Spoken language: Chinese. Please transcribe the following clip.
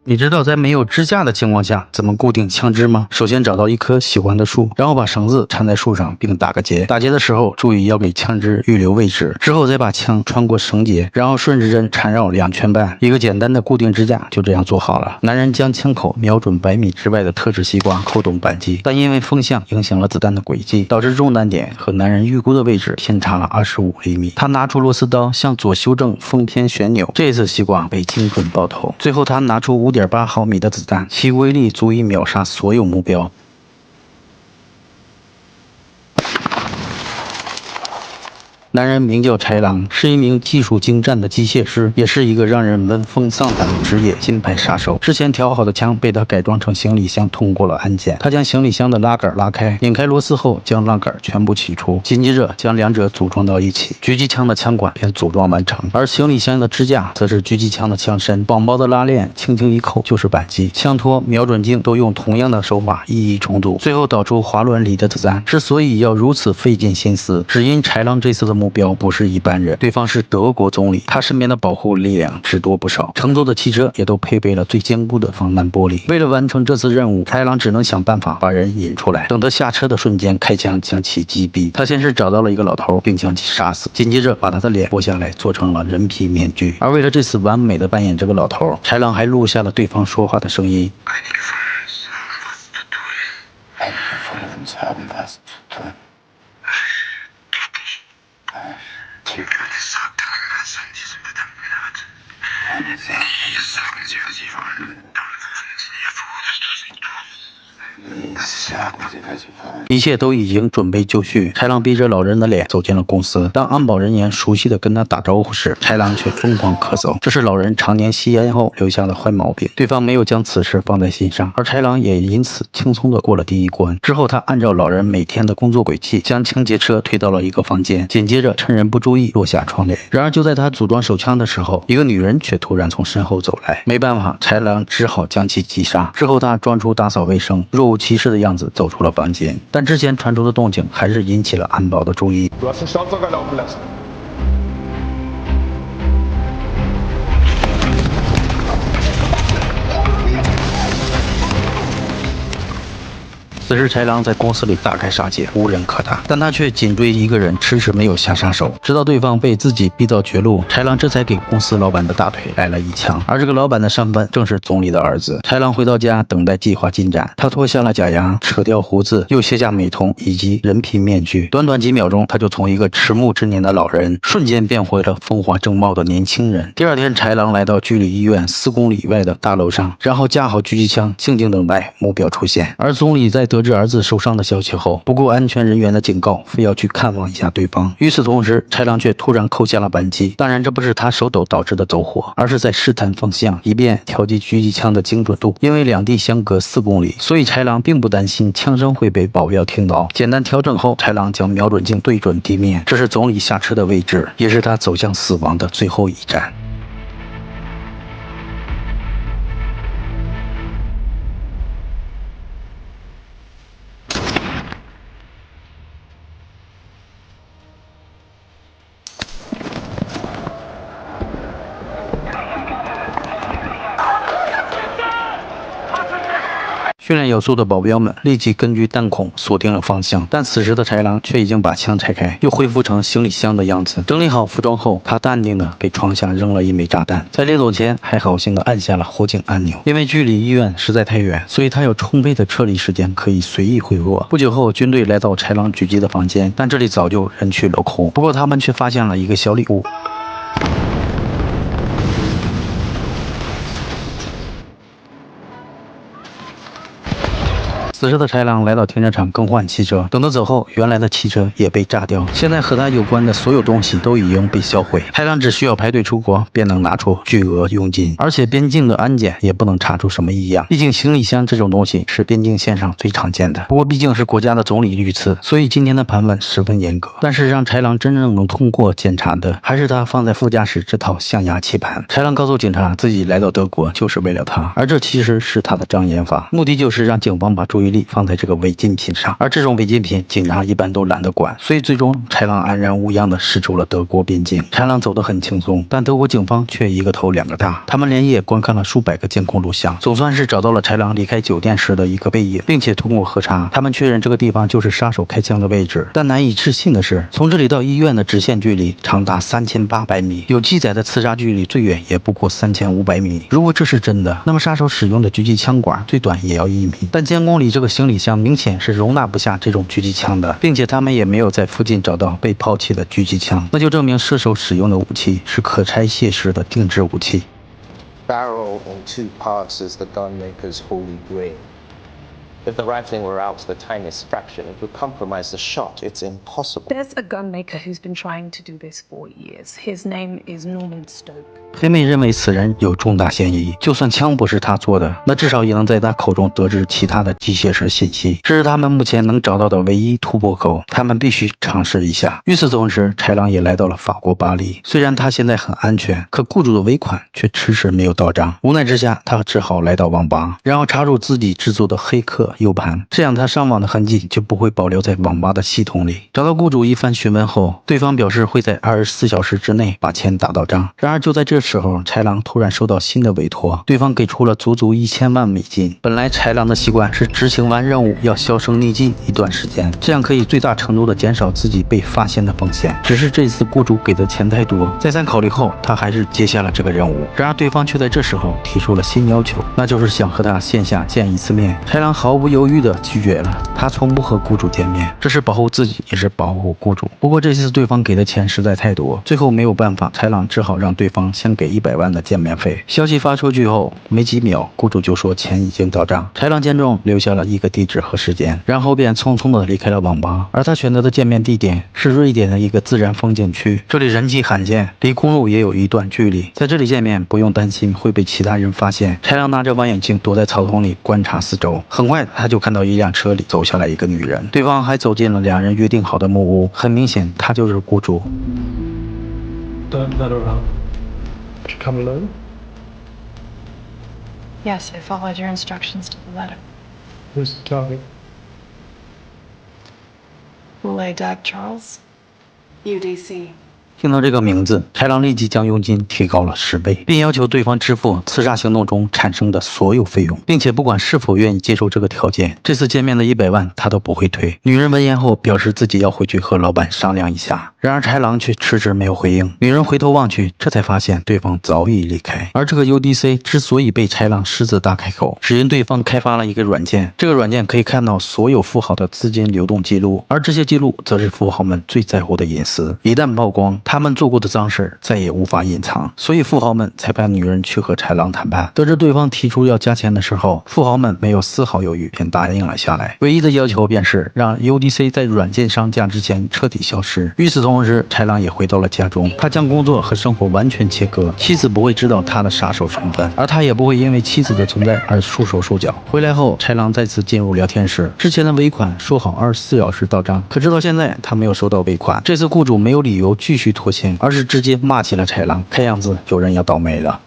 你知道在没有支架的情况下怎么固定枪支吗？首先找到一棵喜欢的树，然后把绳子缠在树上并打个结。打结的时候注意要给枪支预留位置，之后再把枪穿过绳结，然后顺时针缠绕2圈半，一个简单的固定支架就这样做好了。男人将枪口瞄准100米之外的特制西瓜，扣动扳机，但因为风向影响了子弹的轨迹，导致中弹点和男人预估的位置偏差了25厘米。他拿出螺丝刀向左修正风偏旋钮，这次西瓜被精准爆头。最后他拿出5.8毫米的子弹，其威力足以秒杀所有目标。男人名叫豺狼，是一名技术精湛的机械师，也是一个让人闻风丧胆的职业金牌杀手。之前调好的枪被他改装成行李箱，通过了安检。他将行李箱的拉杆拉开，拧开螺丝后，将拉杆全部取出，紧接着将两者组装到一起，狙击枪的枪管便组装完成。而行李箱的支架则是狙击枪的枪身，绑包的拉链轻轻一扣就是扳机，枪托、瞄准镜都用同样的手法一一重组，最后导出滑轮里的子弹。之所以要如此费尽心思，只因豺狼这次的目标不是一般人，对方是德国总理，他身边的保护力量只多不少，乘坐的汽车也都配备了最坚固的防弹玻璃。为了完成这次任务，豺狼只能想办法把人引出来，等他下车的瞬间开枪将其击毙。他先是找到了一个老头，并将其杀死，紧接着把他的脸剥下来做成了人皮面具。而为了这次完美的扮演这个老头，豺狼还录下了对方说话的声音。一切都已经准备就绪，豺狼逼着老人的脸走进了公司。当安保人员熟悉的跟他打招呼时，豺狼却疯狂咳嗽，这是老人常年吸烟后留下的坏毛病。对方没有将此事放在心上，而豺狼也因此轻松的过了第一关。之后他按照老人每天的工作轨迹，将清洁车推到了一个房间，紧接着趁人不注意落下窗帘。然而就在他组装手枪的时候，一个女人却突然从身后走来，没办法，豺狼只好将其击杀。之后他装出打扫卫生，若无其事的样子走出了房间，但之前传出的动静还是引起了安保的注意。此时豺狼在公司里大开杀戒，无人可打，但他却紧追一个人，迟迟没有下杀手，直到对方被自己逼到绝路，豺狼这才给公司老板的大腿来了一枪。而这个老板的身份正是总理的儿子。豺狼回到家等待计划进展，他脱下了假牙，扯掉胡子，又卸下美瞳以及人皮面具，短短几秒钟，他就从一个迟暮之年的老人瞬间变回了风华正茂的年轻人。第二天，豺狼来到距离医院4公里外的大楼上，然后架好狙击枪，静静等待目标出现。而总理在得知儿子受伤的消息后，不顾安全人员的警告，非要去看望一下对方。与此同时，豺狼却突然扣下了扳机。当然，这不是他手抖导致的走火，而是在试探方向，以便调节狙击枪的精准度。因为两地相隔4公里，所以豺狼并不担心枪声会被保镖听到。简单调整后，豺狼将瞄准镜对准地面，这是总理下车的位置，也是他走向死亡的最后一站。训练有素的保镖们立即根据弹孔锁定了方向，但此时的豺狼却已经把枪拆开，又恢复成行李箱的样子。整理好服装后，他淡定地给床下扔了一枚炸弹，在临走前还好心地按下了火警按钮。因为距离医院实在太远，所以他有充沛的撤离时间，可以随意挥霍。不久后，军队来到豺狼狙击的房间，但这里早就人去楼空。不过他们却发现了一个小礼物。此时的豺狼来到停车场更换汽车，等他走后，原来的汽车也被炸掉。现在和他有关的所有东西都已经被销毁，豺狼只需要排队出国，便能拿出巨额佣金，而且边境的安检也不能查出什么异样。毕竟行李箱这种东西是边境线上最常见的。不过毕竟是国家的总理遇刺，所以今天的盘问十分严格。但是让豺狼真正能通过检查的，还是他放在副驾驶这套象牙棋盘。豺狼告诉警察，自己来到德国就是为了他，而这其实是他的障眼法，目的就是让警方把注意意力放在这个违禁品上，而这种违禁品警察一般都懒得管，所以最终豺狼安然无恙地驶出了德国边境。豺狼走得很轻松，但德国警方却一个头两个大，他们连夜观看了数百个监控录像，总算是找到了豺狼离开酒店时的一个背影，并且通过核查，他们确认这个地方就是杀手开枪的位置。但难以置信的是，从这里到医院的直线距离长达3800米，有记载的刺杀距离最远也不过3500米。如果这是真的，那么杀手使用的狙击枪管最短也要1米，但监控里这个行李箱明显是容纳不下这种狙击枪的，并且他们也没有在附近找到被抛弃的狙击枪，那就证明射手使用的武器是可拆卸式的定制武器。Barrel in 2 parts is the gun maker's holy grail. If the rifling were out to the tiniest fraction, it would compromise the shot. It's impossible. There's a gun maker who's been trying to do this for years. His name is Norman Stoke. 黑妹认为此人有重大嫌疑，就算枪不是他做的，那至少也能在他口中得知其他的机械式信息。这是他们目前能找到的唯一突破口，他们必须尝试一下。与此同时，豺狼也来到了法国巴黎。虽然他现在很安全，可雇主的尾款却迟迟没有到账。无奈之下，他只好来到网吧，然后插入自己制作的黑客 U 盘，这样他上网的痕迹就不会保留在网吧的系统里。找到雇主一番询问后，对方表示会在24小时之内把钱打到账。然而就在这时候，豺狼突然收到新的委托，对方给出了足足1000万美金。本来豺狼的习惯是执行完任务要销声匿迹一段时间，这样可以最大程度的减少自己被发现的风险。只是这次雇主给的钱太多，再三考虑后，他还是接下了这个任务。然而对方却在这时候提出了新要求，那就是想和他线下见一次面。豺狼毫不犹豫地拒绝了，他从不和雇主见面，这是保护自己，也是保护雇主。不过这次对方给的钱实在太多，最后没有办法，豺狼只好让对方先给100万的见面费。消息发出去后没几秒，雇主就说钱已经到账。豺狼见状留下了一个地址和时间，然后便匆匆地离开了网吧。而他选择的见面地点是瑞典的一个自然风景区，这里人迹罕见，离公路也有一段距离，在这里见面不用担心会被其他人发现。豺狼拿着望远镜躲在草丛里观察四周，很快他就看到一辆车里走下来一个女人，对方还走进了两人约定好的木屋，很明显他就是雇主。 Don't let her out. Did you come alone? Yes, I followed your instructions to the letter. Who's the target? Boulay Doug Charles. UDC. 听到这个名字，豺狼立即将佣金提高了10倍，并要求对方支付刺杀行动中产生的所有费用，并且不管是否愿意接受这个条件，这次见面的100万他都不会退。女人闻言后表示自己要回去和老板商量一下，然而豺狼却迟迟没有回应。女人回头望去，这才发现对方早已离开。而这个 UDC 之所以被豺狼狮子大开口，只因对方开发了一个软件，这个软件可以看到所有富豪的资金流动记录，而这些记录则是富豪们最在乎的隐私，一旦曝光，他们做过的脏事再也无法隐藏，所以富豪们才派女人去和豺狼谈判。得知对方提出要加钱的时候，富豪们没有丝毫犹豫，便答应了下来。唯一的要求便是让 UDC 在软件上架之前彻底消失。与此同时，豺狼也回到了家中，他将工作和生活完全切割，妻子不会知道他的杀手身份，而他也不会因为妻子的存在而束手束脚。回来后，豺狼再次进入聊天室，之前的尾款说好24小时到账，可直到现在他没有收到尾款。这次雇主没有理由继续拖欠，而是直接骂起了豺狼，看样子有人要倒霉了。